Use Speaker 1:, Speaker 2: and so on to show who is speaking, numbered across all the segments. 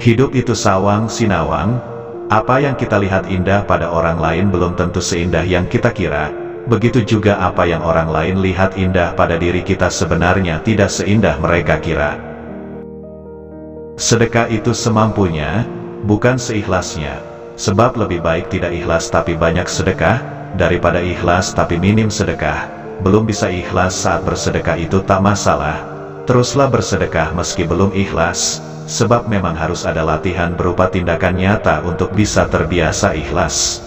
Speaker 1: Hidup itu sawang sinawang, apa yang kita lihat indah pada orang lain belum tentu seindah yang kita kira, begitu juga apa yang orang lain lihat indah pada diri kita sebenarnya tidak seindah mereka kira. Sedekah itu semampunya, bukan seikhlasnya, sebab lebih baik tidak ikhlas tapi banyak sedekah, daripada ikhlas tapi minim sedekah. Belum bisa ikhlas saat bersedekah itu tak masalah, teruslah bersedekah meski belum ikhlas, sebab memang harus ada latihan berupa tindakan nyata untuk bisa terbiasa ikhlas.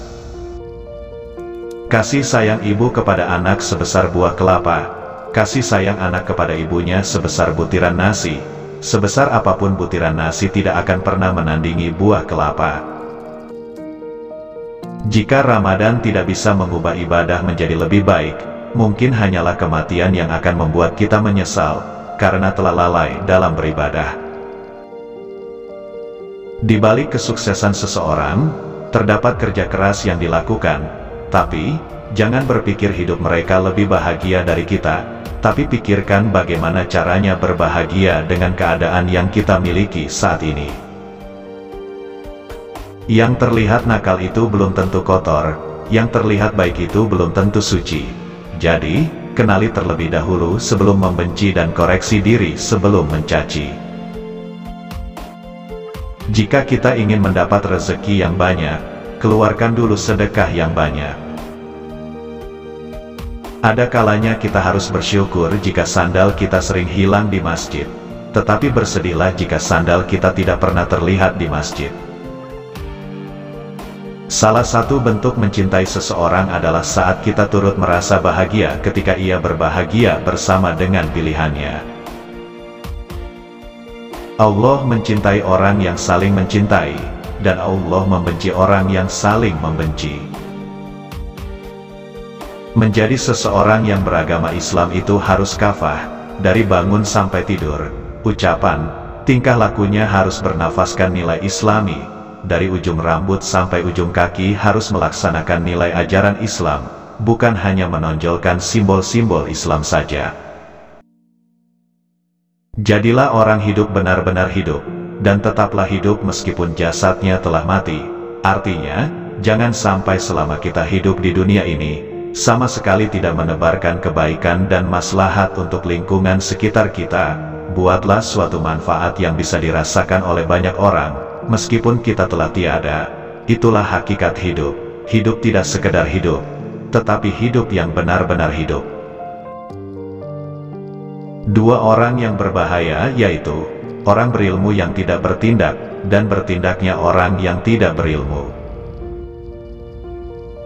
Speaker 1: Kasih sayang ibu kepada anak sebesar buah kelapa, kasih sayang anak kepada ibunya sebesar butiran nasi. Sebesar apapun butiran nasi tidak akan pernah menandingi buah kelapa. Jika Ramadan tidak bisa mengubah ibadah menjadi lebih baik, mungkin hanyalah kematian yang akan membuat kita menyesal, karena telah lalai dalam beribadah. Di balik kesuksesan seseorang, terdapat kerja keras yang dilakukan, tapi jangan berpikir hidup mereka lebih bahagia dari kita, tapi pikirkan bagaimana caranya berbahagia dengan keadaan yang kita miliki saat ini. Yang terlihat nakal itu belum tentu kotor, yang terlihat baik itu belum tentu suci. Jadi, kenali terlebih dahulu sebelum membenci dan koreksi diri sebelum mencaci. Jika kita ingin mendapat rezeki yang banyak, keluarkan dulu sedekah yang banyak. Ada kalanya kita harus bersyukur jika sandal kita sering hilang di masjid, tetapi bersedihlah jika sandal kita tidak pernah terlihat di masjid. Salah satu bentuk mencintai seseorang adalah saat kita turut merasa bahagia ketika ia berbahagia bersama dengan pilihannya. Allah mencintai orang yang saling mencintai, dan Allah membenci orang yang saling membenci. Menjadi seseorang yang beragama Islam itu harus kafah, dari bangun sampai tidur, ucapan, tingkah lakunya harus bernafaskan nilai Islami, dari ujung rambut sampai ujung kaki harus melaksanakan nilai ajaran Islam, bukan hanya menonjolkan simbol-simbol Islam saja. Jadilah orang hidup benar-benar hidup, dan tetaplah hidup meskipun jasadnya telah mati. Artinya, jangan sampai selama kita hidup di dunia ini, sama sekali tidak menebarkan kebaikan dan maslahat untuk lingkungan sekitar kita. Buatlah suatu manfaat yang bisa dirasakan oleh banyak orang, meskipun kita telah tiada. Itulah hakikat hidup. Hidup tidak sekedar hidup, tetapi hidup yang benar-benar hidup. Dua orang yang berbahaya yaitu orang berilmu yang tidak bertindak, dan bertindaknya orang yang tidak berilmu.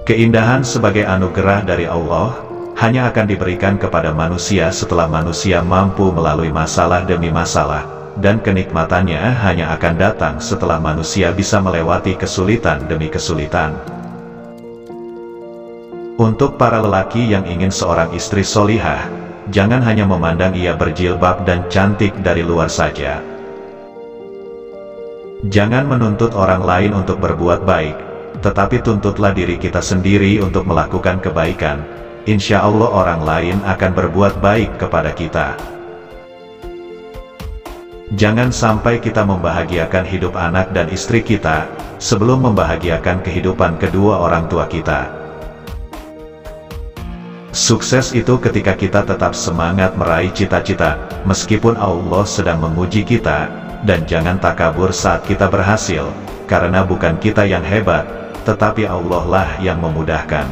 Speaker 1: Keindahan sebagai anugerah dari Allah hanya akan diberikan kepada manusia setelah manusia mampu melalui masalah demi masalah, dan kenikmatannya hanya akan datang setelah manusia bisa melewati kesulitan demi kesulitan. Untuk para lelaki yang ingin seorang istri solihah, jangan hanya memandang ia berjilbab dan cantik dari luar saja. Jangan menuntut orang lain untuk berbuat baik, tetapi tuntutlah diri kita sendiri untuk melakukan kebaikan. Insya Allah orang lain akan berbuat baik kepada kita. Jangan sampai kita membahagiakan hidup anak dan istri kita, sebelum membahagiakan kehidupan kedua orang tua kita. Sukses itu ketika kita tetap semangat meraih cita-cita, meskipun Allah sedang menguji kita, dan jangan takabur saat kita berhasil, karena bukan kita yang hebat, tetapi Allah lah yang memudahkan.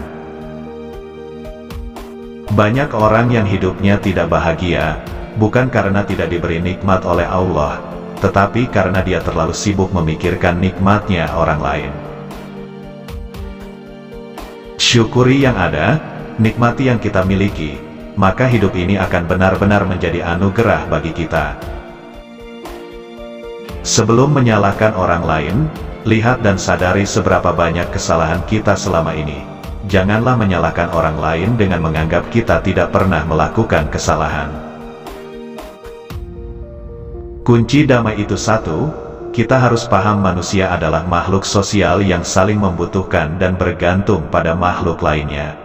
Speaker 1: Banyak orang yang hidupnya tidak bahagia, bukan karena tidak diberi nikmat oleh Allah, tetapi karena dia terlalu sibuk memikirkan nikmatnya orang lain. Syukuri yang ada, nikmati yang kita miliki, maka hidup ini akan benar-benar menjadi anugerah bagi kita. Sebelum menyalahkan orang lain, lihat dan sadari seberapa banyak kesalahan kita selama ini. Janganlah menyalahkan orang lain dengan menganggap kita tidak pernah melakukan kesalahan. Kunci damai itu satu, kita harus paham manusia adalah makhluk sosial yang saling membutuhkan dan bergantung pada makhluk lainnya.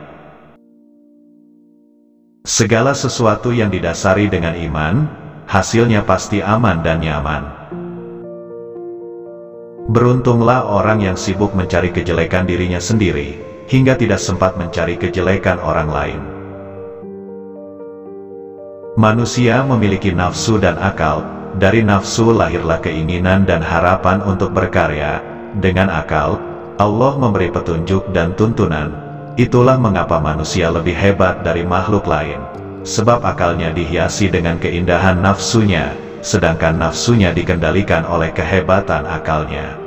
Speaker 1: Segala sesuatu yang didasari dengan iman, hasilnya pasti aman dan nyaman. Beruntunglah orang yang sibuk mencari kejelekan dirinya sendiri, hingga tidak sempat mencari kejelekan orang lain. Manusia memiliki nafsu dan akal. Dari nafsu lahirlah keinginan dan harapan untuk berkarya. Dengan akal, Allah memberi petunjuk dan tuntunan. Itulah mengapa manusia lebih hebat dari makhluk lain. Sebab akalnya dihiasi dengan keindahan nafsunya, sedangkan nafsunya dikendalikan oleh kehebatan akalnya.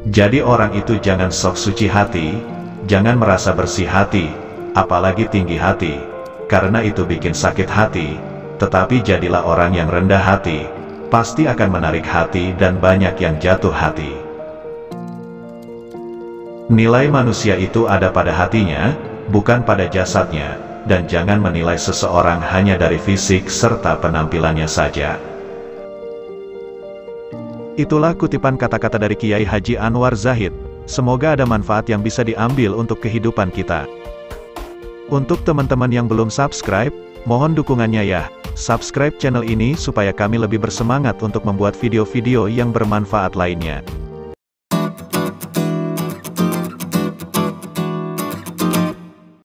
Speaker 1: Jadi orang itu jangan sok suci hati, jangan merasa bersih hati, apalagi tinggi hati, karena itu bikin sakit hati. Tetapi jadilah orang yang rendah hati, pasti akan menarik hati dan banyak yang jatuh hati. Nilai manusia itu ada pada hatinya, bukan pada jasadnya, dan jangan menilai seseorang hanya dari fisik serta penampilannya saja. Itulah kutipan kata-kata dari Kiai Haji Anwar Zahid. Semoga ada manfaat yang bisa diambil untuk kehidupan kita. Untuk teman-teman yang belum subscribe, mohon dukungannya ya. Subscribe channel ini supaya kami lebih bersemangat untuk membuat video-video yang bermanfaat lainnya.